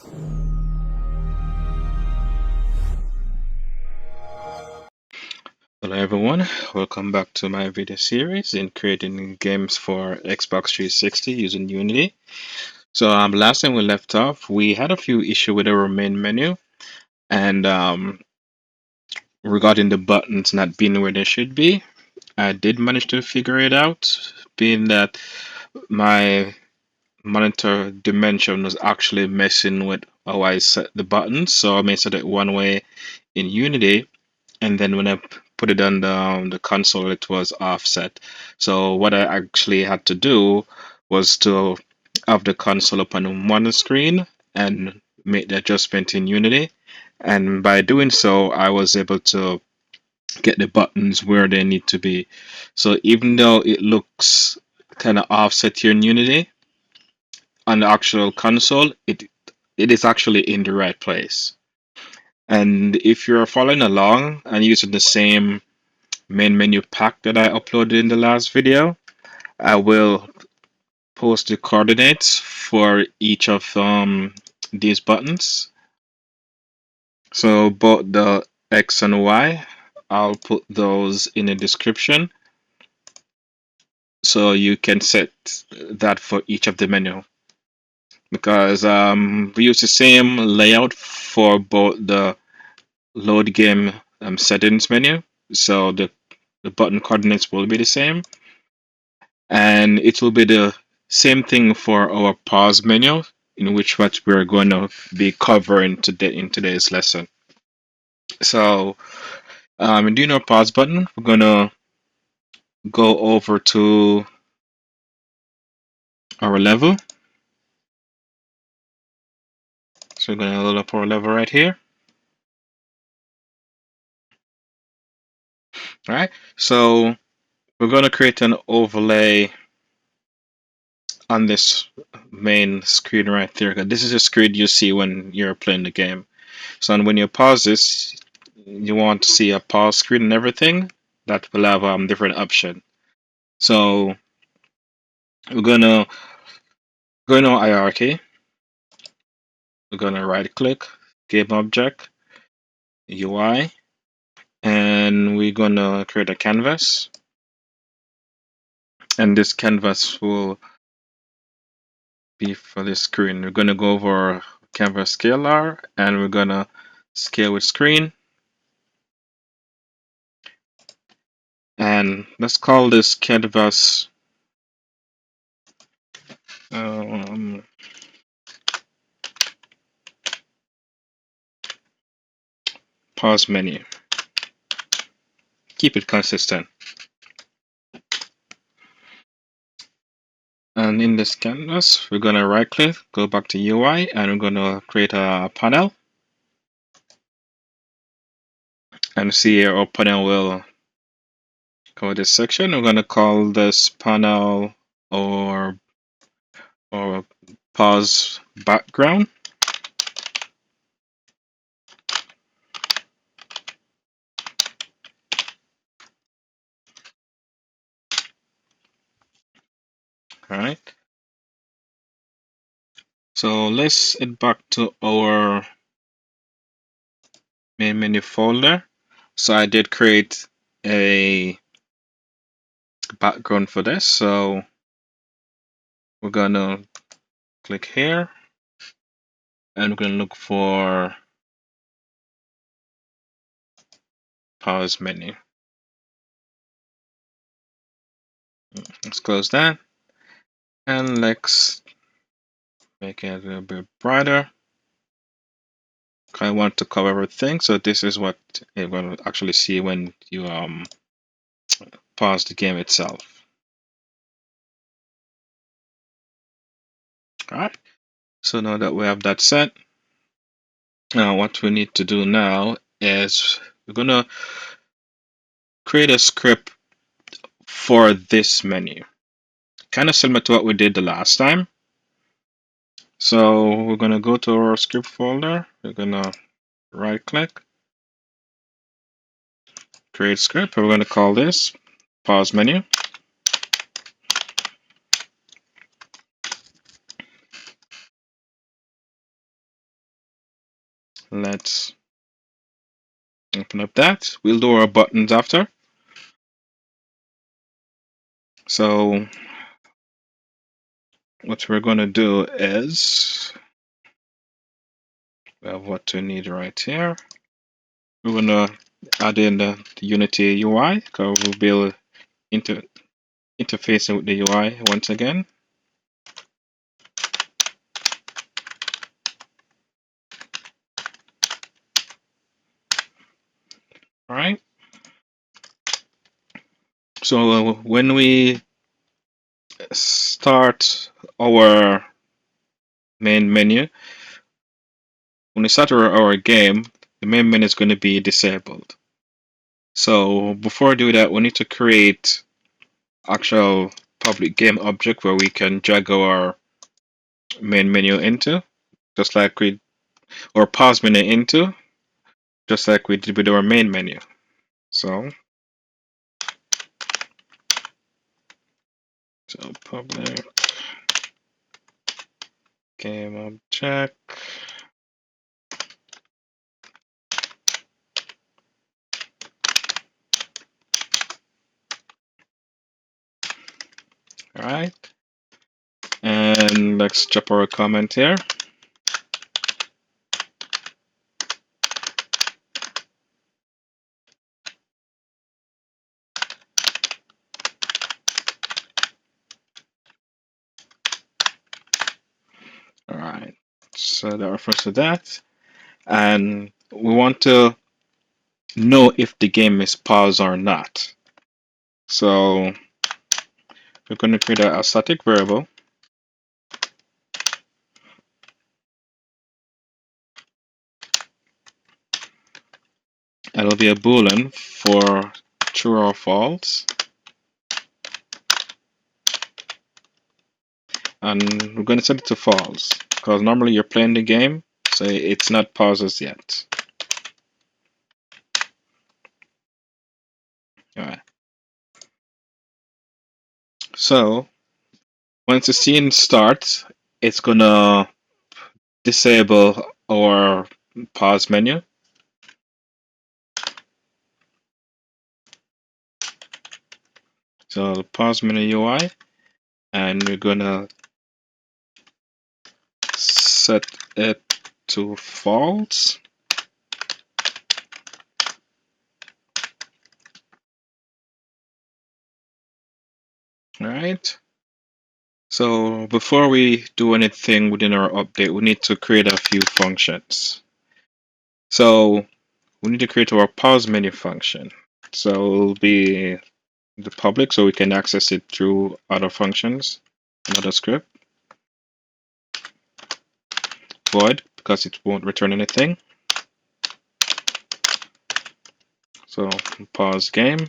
Hello everyone, welcome back to my video series in creating games for Xbox 360 using Unity. So last time we left off, we had a few issues with our main menu and regarding the buttons not being where they should be. I did manage to figure it out, being that my monitor dimension was actually messing with how I set the buttons. So I may set it one way in Unity, and then when I put it on the console, it was offset. So what I actually had to do was to have the console up on one screen and make the adjustment in Unity. And by doing so, I was able to get the buttons where they need to be. So even though it looks kind of offset here in Unity, on the actual console, it is actually in the right place. And if you're following along and using the same main menu pack that I uploaded in the last video, I will post the coordinates for each of these buttons. So both the X and Y, I'll put those in the description so you can set that for each of the menu, because we use the same layout for both the load game settings menu, so the button coordinates will be the same, and it will be the same thing for our pause menu, in which what we're going to be covering today in today's lesson. So in doing our pause button, we're going to go over to our level. So we're going to load up our level right here. All right, so we're going to create an overlay on this main screen right there. This is a screen you see when you're playing the game. So when you pause this, you want to see a pause screen and everything. That will have different option. So we're gonna go into hierarchy. We're gonna right click, game object, UI, and we're gonna create a canvas. And this canvas will be for this screen. We're gonna go over canvas scalar, and we're gonna scale with screen. And let's call this canvas pause menu. Keep it consistent. And in this canvas, we're going to right click, go back to UI, and we're going to create a panel. And see here, our panel will cover this section. We're going to call this panel or pause background. All right. So let's head back to our main menu folder. So I did create a background for this. So we're gonna click here and we're gonna look for pause menu. Let's close that and let's make it a little bit brighter. I want to cover everything, so this is what you're going to actually see when you pause the game itself. Alright, so now that we have that set, now what we need to do now is we're going to create a script for this menu. Kind of similar to what we did the last time. So we're going to go to our script folder, we're going to right click, create script, and we're going to call this pause menu. Let's open up that. We'll do our buttons after. So what we're going to do is we have what we need right here. We're going to add in the Unity UI because we'll be able to interfacing with the UI once again. All right. So when we start our main menu, when we start our game, the main menu is going to be disabled. So before we do that, we need to create actual public game object where we can drag our main menu into, just like we or pause menu into, just like we did with our main menu. So public game object. All right, and let's drop our comment here. All right, so that refers to that, and we want to know if the game is paused or not. So we're going to create a static variable. It'll be a boolean for true or false, and we're going to set it to false because normally you're playing the game, so it's not paused yet. All right. So once the scene starts, it's gonna disable our pause menu. So pause menu UI, and we're gonna set it to false. All right. So before we do anything within our update, we need to create a few functions. So we need to create our pause menu function. So it'll be the public, so we can access it through other functions, another script. Void, because it won't return anything. So pause game.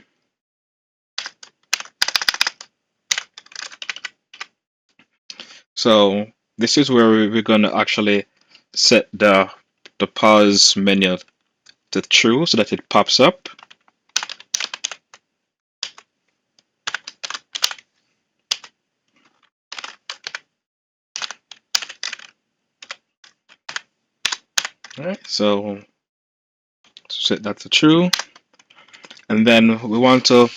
So this is where we're going to actually set the pause menu to true so that it pops up. All right, so set that to true, and then we want to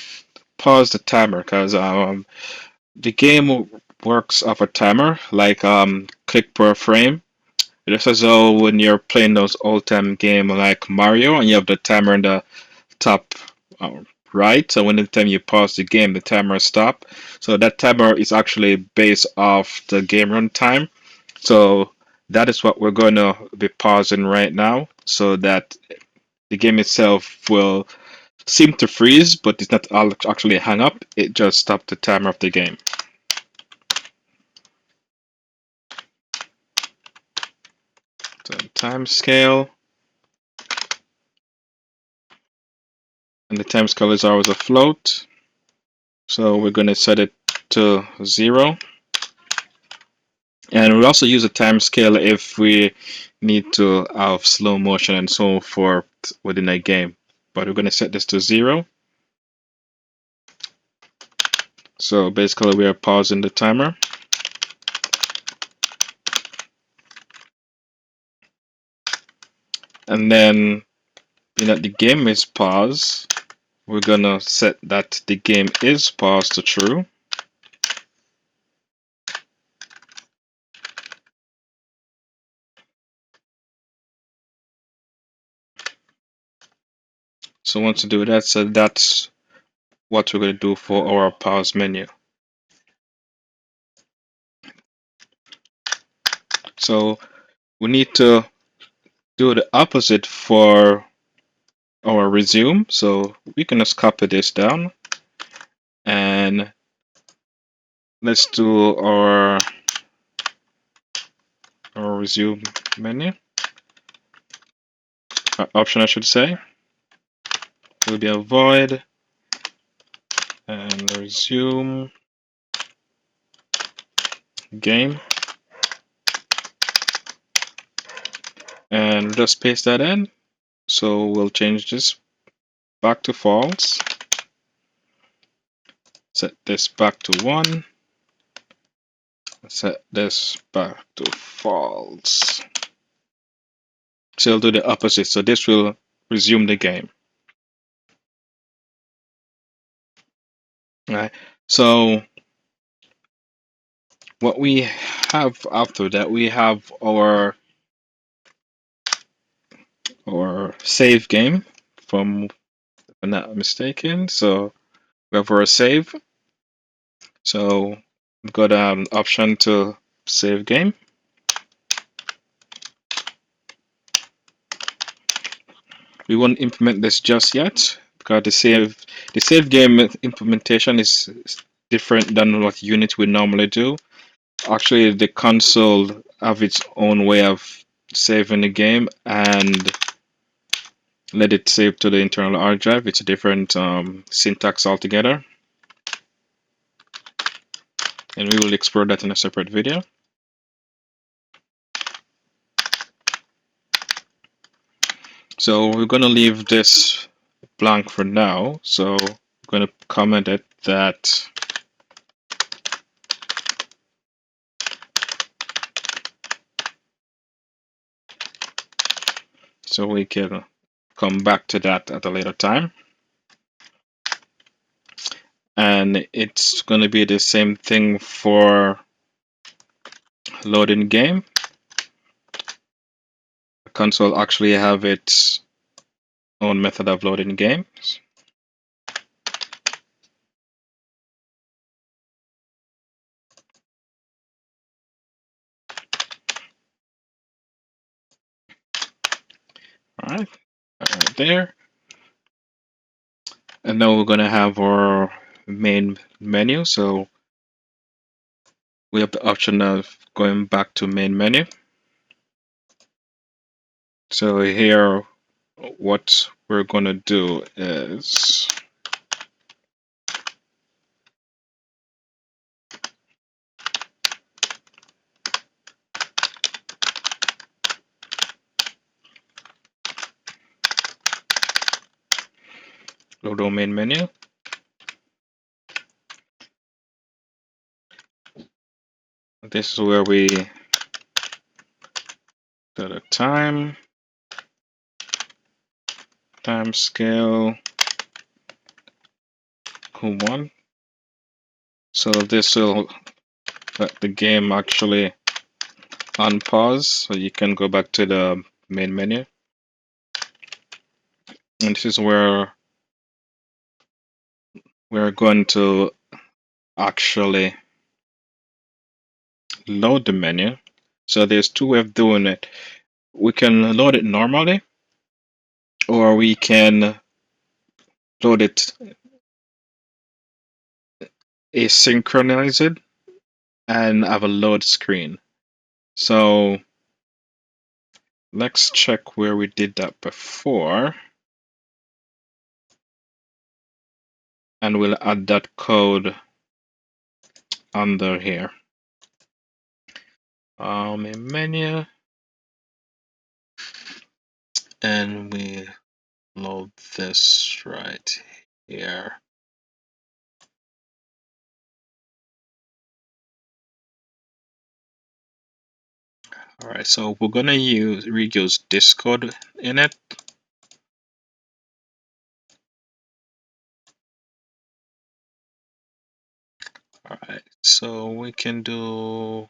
pause the timer because the game works off a timer, like click per frame. Just as though when you're playing those old time game like Mario and you have the timer in the top right, so when the time you pause the game, the timer stop. So that timer is actually based off the game run time. So that is what we're going to be pausing right now, so that the game itself will seem to freeze, but it's not actually hang up. It just stopped the timer of the game. So time scale, and the time scale is always a float. So we're going to set it to 0. And we also use a time scale if we need to have slow motion and so forth within a game. But we're going to set this to 0. So basically we are pausing the timer. And then being that the game is paused, we're gonna set that the game is paused to true. So once you do that, so that's what we're gonna do for our pause menu. So we need to do the opposite for our resume. So we can just copy this down and let's do our resume menu option, I should say. It will be a void and resume game, and just paste that in. So we'll change this back to false, set this back to 1, set this back to false. So we'll do the opposite. So this will resume the game. Right. So what we have after that, we have our save game from, if I'm not mistaken. So we have our save. So we've got an option to save game. We won't implement this just yet because the save game implementation is different than what Unity would normally do. Actually, the console have its own way of saving the game and let it save to the internal hard drive. It's a different syntax altogether, and we will explore that in a separate video. So we're going to leave this blank for now. So I'm going to comment it that so we can come back to that at a later time. And it's going to be the same thing for loading game. The console actually have its own method of loading games. All right, right there. And now we're going to have our main menu. So we have the option of going back to main menu. So here, what we're going to do is load our main menu. This is where we set a time scale Q1. So this will let the game actually unpause, so you can go back to the main menu. And this is where we're going to actually load the menu. So there's two ways of doing it. We can load it normally, or we can load it asynchronized and have a load screen. So let's check where we did that before, and we'll add that code under here. Main menu, and we load this right here. All right, so we're gonna reuse Discord in it. All right, so we can do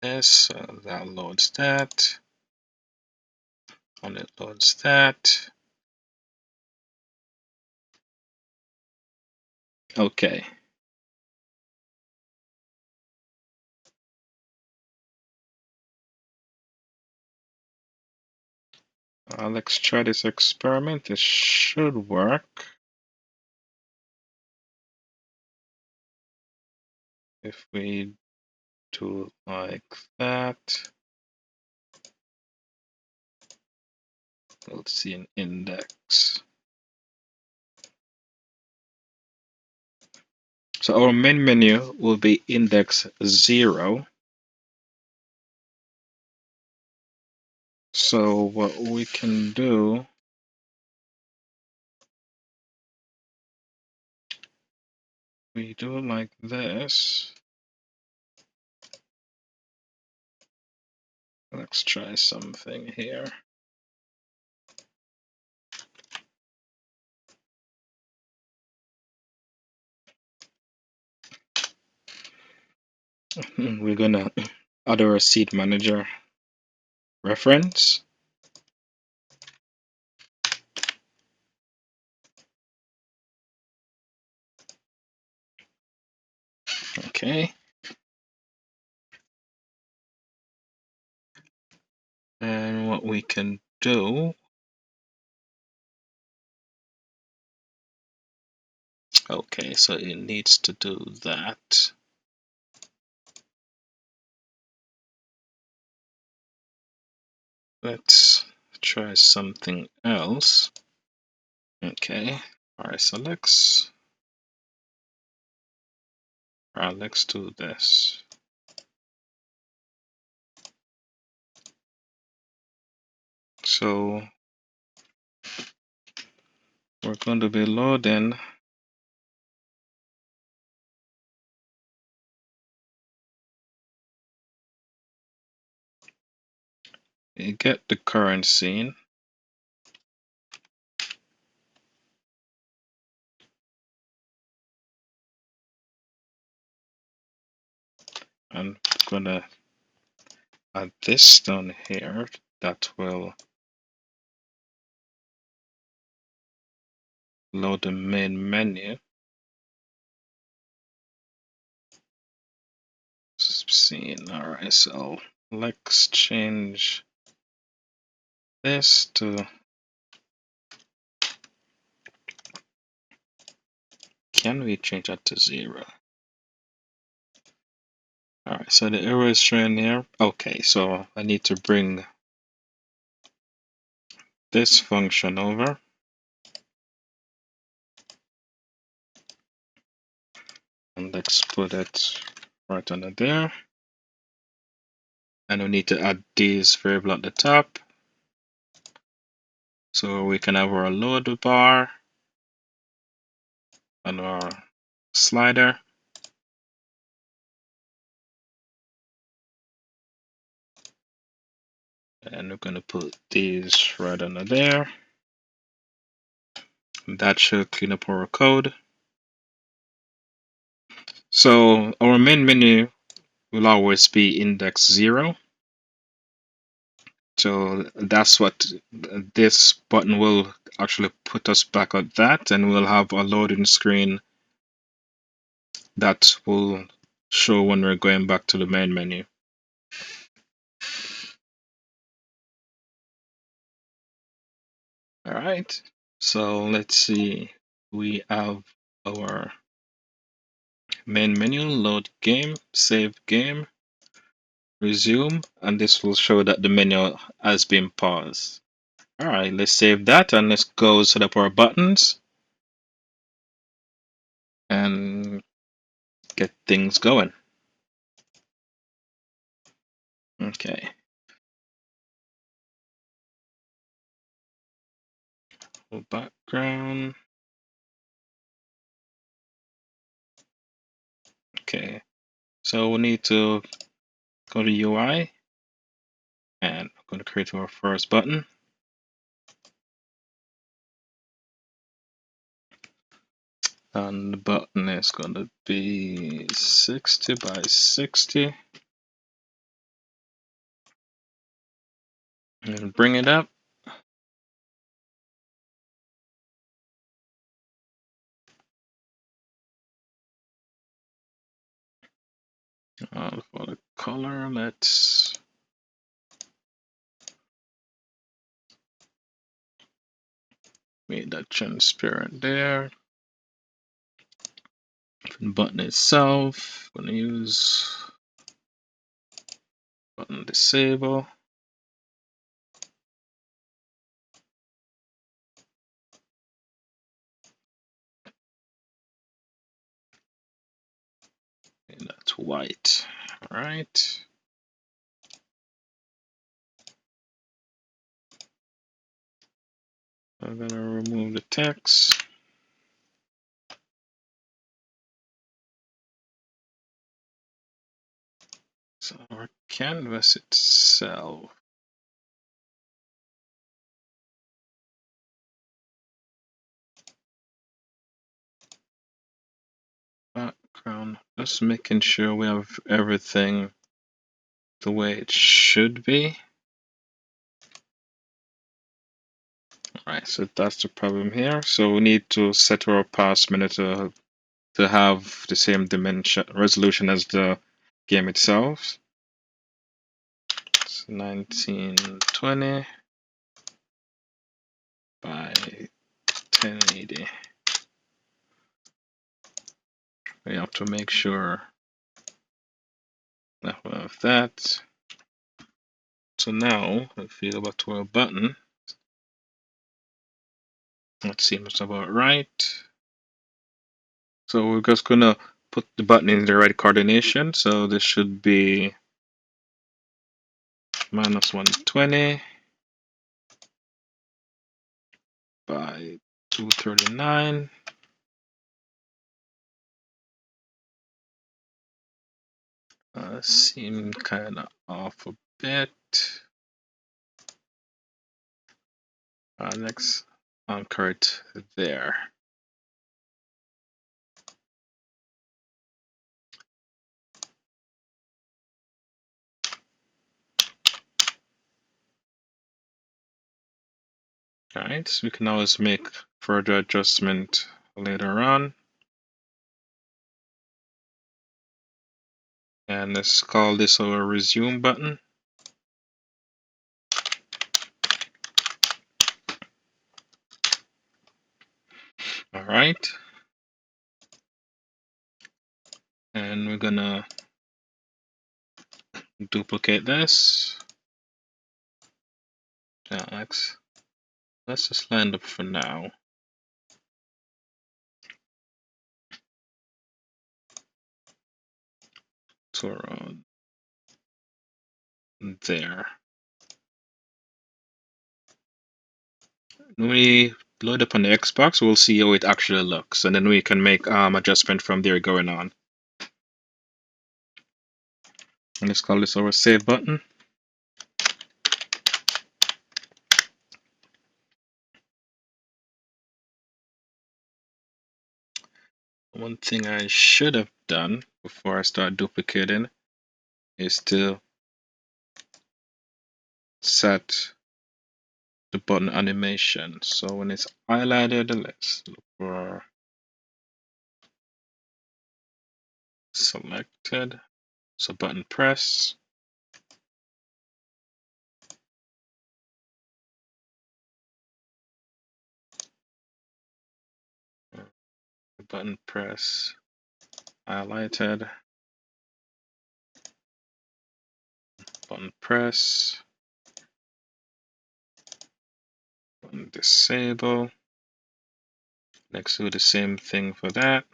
this. So that loads that, and it loads that. Okay. Let's try this experiment. This should work. If we do like that, we'll see an index. So our main menu will be index 0. So what we can do, we do like this. Let's try something here. We're gonna add our seed manager reference. Okay. And what we can do, okay, so it needs to do that. Let's try something else. Okay. All right, so let's do this. So we're going to be loading you get the current scene. I'm gonna add this down here that will load the main menu. Scene. All right, so let's change this to. Can we change that to 0? All right, so the error is showing here. Okay, so I need to bring this function over. And let's put it right under there. And we need to add these variable at the top. So we can have our load bar and our slider. And we're going to put these right under there. That should clean up our code. So our main menu will always be index 0. So that's what this button will actually put us back at that, and we'll have a loading screen that will show when we're going back to the main menu. All right, so let's see. We have our main menu, load game, save game, resume, and this will show that the menu has been paused. All right, let's save that and let's go set up our buttons and get things going. Okay. Background. Okay. So we need to go to UI and I'm going to create our first button. And the button is going to be 60 by 60. And bring it up. For the color, let's make that transparent there. For the button itself, I'm going to use button disable. And that's white. All right. I'm going to remove the text. So our canvas itself. Background. Just making sure we have everything the way it should be. Alright, so that's the problem here. So we need to set our pass minute to have the same dimension resolution as the game itself. It's 1920 by 1080. We have to make sure that we have that. So now, if you go back to our button, that seems about right. So we're just gonna put the button in the right coordination. So this should be minus 120 by 239. Seem kind of off a bit. Next, anchor it there. Alright, so we can always make further adjustment later on. And let's call this our resume button. Alright. And we're gonna duplicate this. Let's just land up for now. So around there. When we load up on the Xbox, we'll see how it actually looks, and then we can make adjustment from there going on. And let's call this our save button. One thing I should have done before I start duplicating is to set the button animation. So when it's highlighted, let's look for selected. So button press. Button press highlighted. Button press. Button disable. Let's do the same thing for that.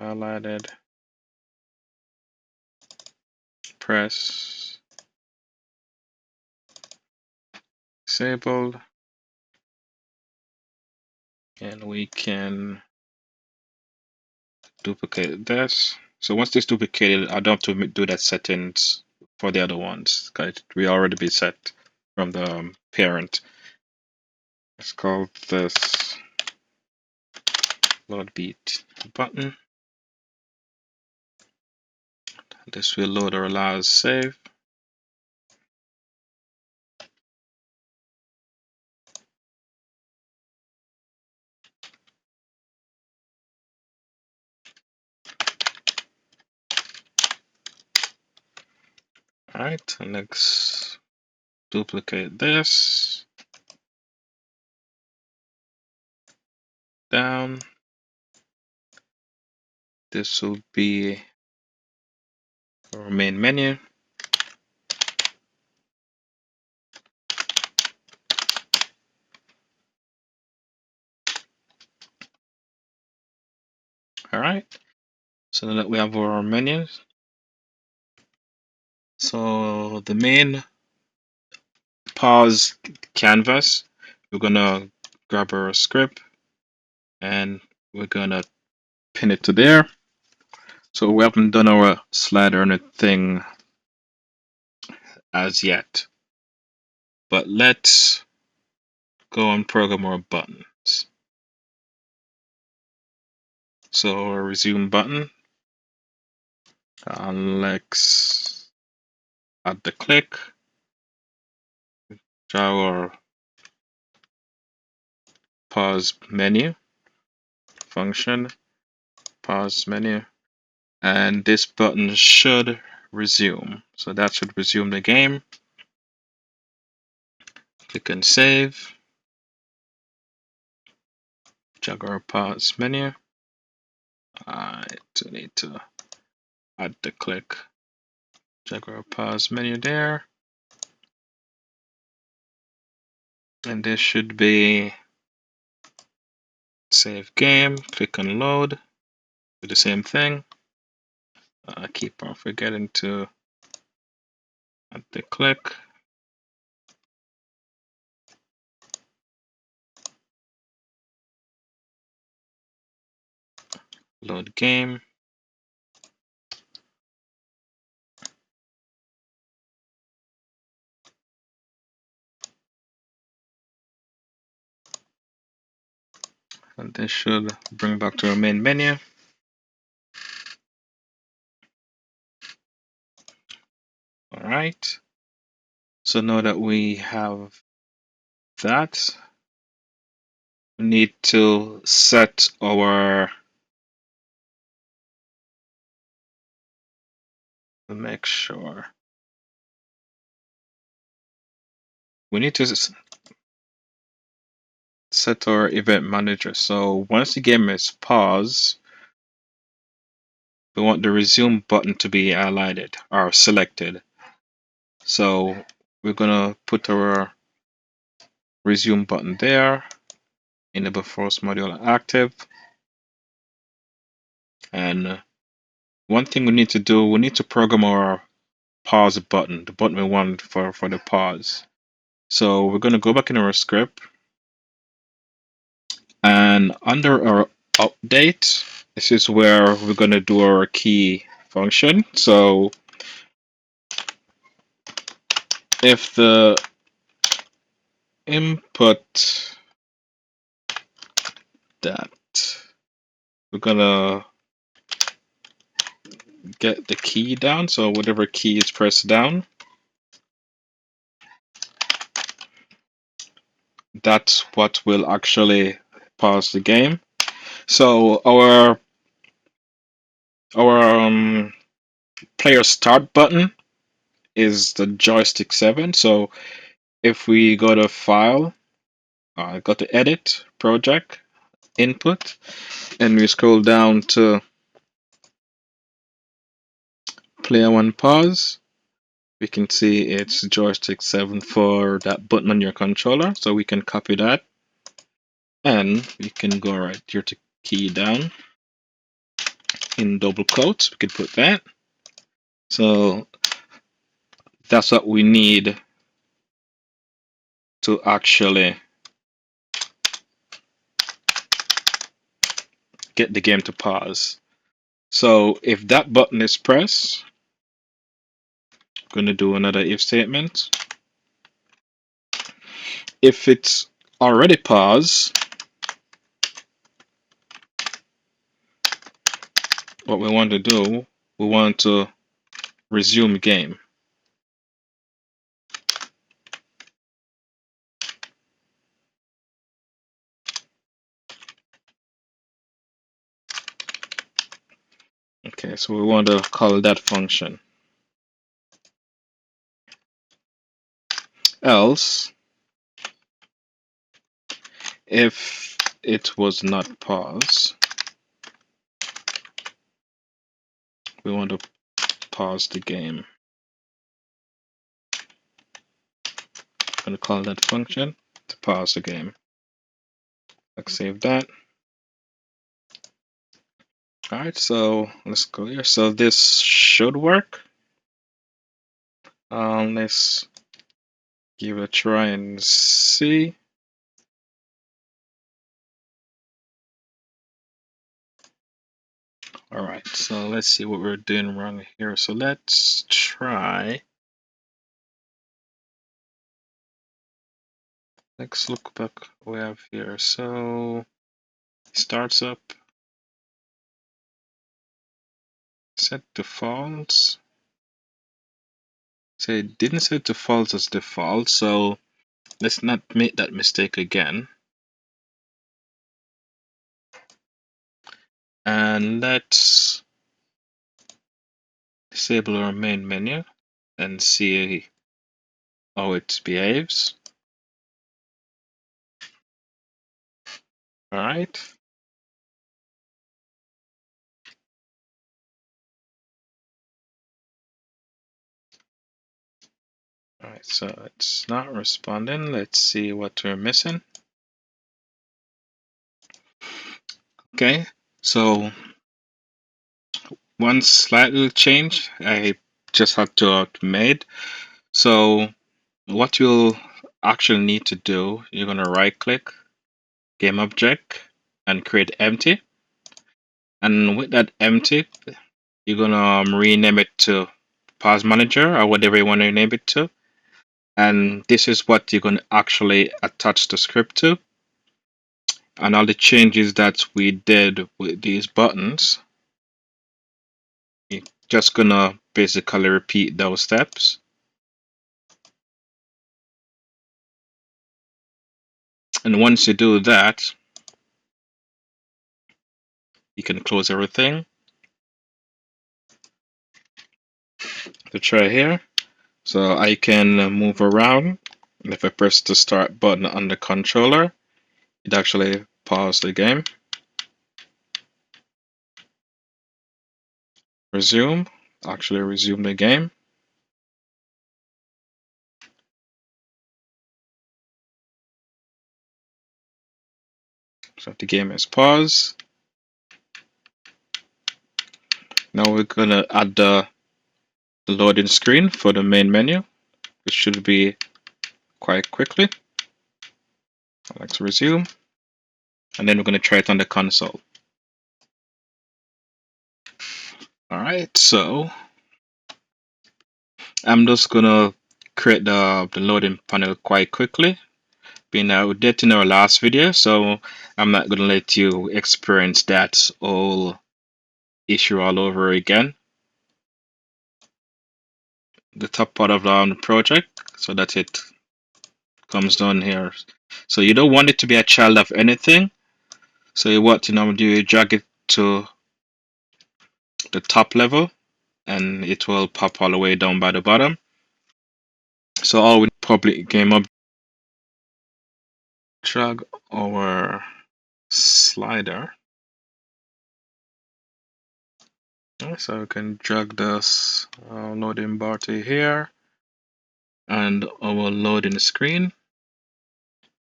Highlighted. Press. Disabled. And we can duplicate this. So once this duplicated, I don't have to do that settings for the other ones because we already be set from the parent. Let's call this load beat button. This will load or allows save. Alright, and let's duplicate this down. This will be our main menu. Alright, so now that we have our menus. So the main pause canvas, we're gonna grab our script and we're gonna pin it to there. So we haven't done our slider or anything as yet, but let's go and program our buttons. So our resume button, let's add the click, draw our pause menu function, pause menu, and this button should resume. So that should resume the game. Click and save. Check our pause menu. I need to add the click. Check our pause menu there. And this should be save game. Click on load. Do the same thing. I keep on forgetting to add the click. Load game. And this should bring back to our main menu. All right. So now that we have that, we need to set our, make sure. We need to set our event manager. So once the game is paused, we want the resume button to be highlighted or selected. So we're gonna put our resume button there, enable force module active. And one thing we need to do, we need to program our pause button, the button we want for the pause. So we're gonna go back in our script and under our update, this is where we're gonna do our key function. So if the input that we're gonna get the key down, so whatever key is pressed down, that's what will actually pause the game. So our player start button is the joystick 7. So if we go to file, go to edit project input, and we scroll down to player 1 pause, we can see it's joystick 7 for that button on your controller. So we can copy that and we can go right here to key down in double quotes. We could put that. So that's what we need to actually get the game to pause. So if that button is pressed, I'm going to do another if statement. If it's already paused, what we want to do, we want to resume game. Okay, so we want to call that function. Else, if it was not paused, we want to pause the game. I'm going to call that function to pause the game. Let's save that. Alright, so let's go here. So this should work. Let's give it a try and see. Alright, so let's see what we're doing wrong here. So let's try. Let's look back what we have here. So starts up, set defaults. So it didn't set defaults as default, so let's not make that mistake again. And let's disable our main menu and see how it behaves. Alright. Alright, so it's not responding. Let's see what we're missing. Okay, so one slight little change I just had to have made. So what you'll actually need to do, you're going to right click game object and create empty. And with that empty, you're going to rename it to pause manager or whatever you want to name it to. And this is what you're going to actually attach the script to. And all the changes that we did with these buttons, you're just going to basically repeat those steps. And once you do that, you can close everything. To try here. So I can move around. And if I press the start button on the controller, it actually pauses the game. Resume, actually resume the game. So the game is paused. Now we're gonna add the loading screen for the main menu, which should be quite quickly. Let's resume, and then we're gonna try it on the console. Alright, so I'm just gonna create the loading panel quite quickly. Being that we did in our last video, so I'm not gonna let you experience that whole issue all over again. The top part of the project, so that it comes down here. So you don't want it to be a child of anything. So what you normally do, you drag it to the top level, and it will pop all the way down by the bottom. So all we public game up, drag our slider. So we can drag this loading bar to here, and our loading screen.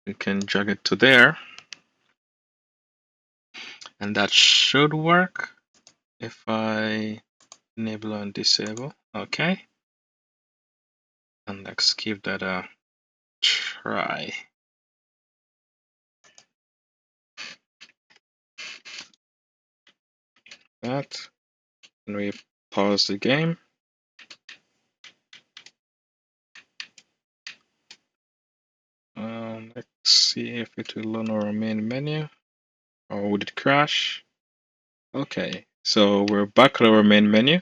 We can drag it to there, and that should work if I enable and disable. Okay, and let's give that a try. that. And we pause the game. Let's see if it will load our main menu, or would it crash? Okay, so we're back at our main menu.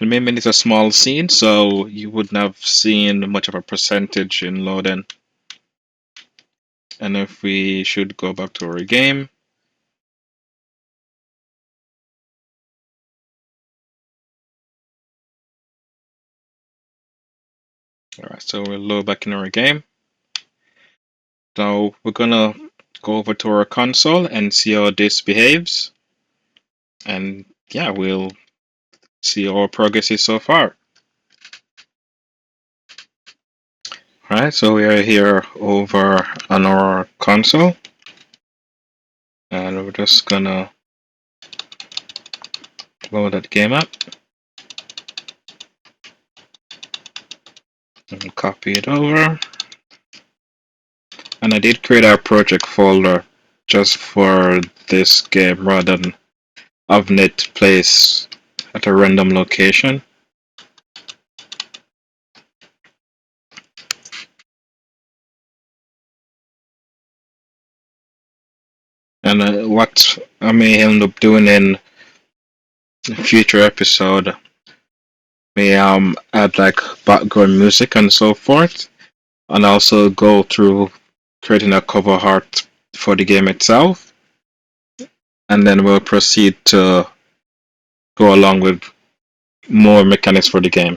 The main menu is a small scene, so you wouldn't have seen much of a percentage in loading. And if we should go back to our game, alright, so we'll load back in our game. Now we're gonna go over to our console and see how this behaves. And yeah, we'll see how our progress is so far. Alright, so we are here over on our console. And we're just gonna load that game up. And copy it over. And I did create a project folder just for this game rather than having it placed at a random location. And what I may end up doing in a future episode may add like background music and so forth, and also go through creating a cover art for the game itself, and then we'll proceed to go along with more mechanics for the game.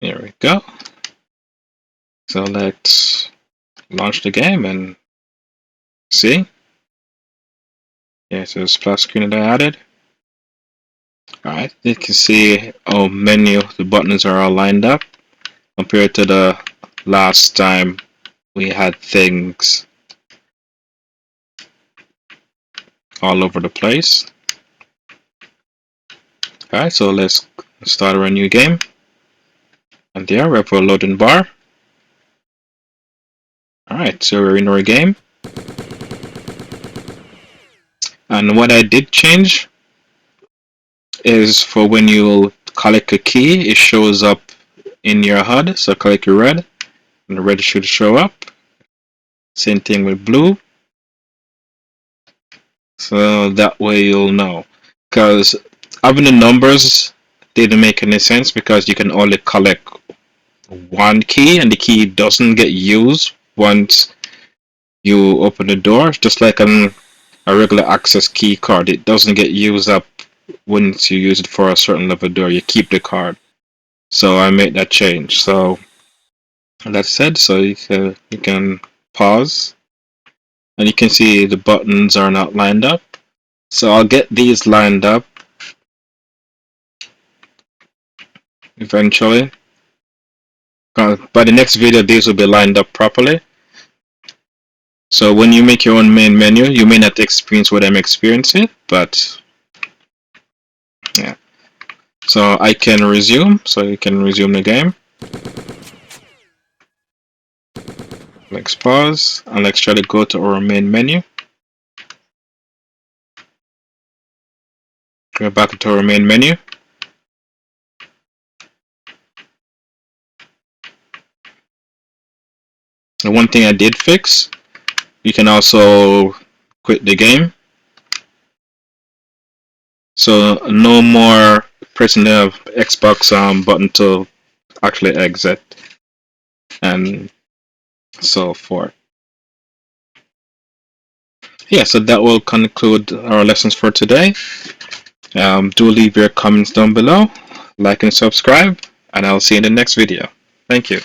Here we go. So let's launch the game and see. Here's the splash screen that I added. Alright, you can see our menu, the buttons are all lined up compared to the last time we had things all over the place. Alright, so let's start our new game. And there we have our loading bar. Alright, so we're in our game. And what I did change is for when you collect a key, it shows up in your HUD. So collect your red, and the red should show up. Same thing with blue. So that way you'll know. Because having the numbers didn't make any sense because you can only collect one key and the key doesn't get used once you open the door. Just like a regular access key card, it doesn't get used up once you use it for a certain level door. You keep the card. So I made that change. So that said, so you can pause and you can see the buttons are not lined up. So I'll get these lined up eventually. By the next video, these will be lined up properly. So when you make your own main menu, you may not experience what I'm experiencing, but yeah. So I can resume, so you can resume the game. Let's pause, and let's try to go to our main menu. Go back to our main menu. The one thing I did fix, you can also quit the game. So no more pressing the Xbox button to actually exit and so forth. Yeah, so that will conclude our lessons for today. Do leave your comments down below, like and subscribe, and I'll see you in the next video. Thank you.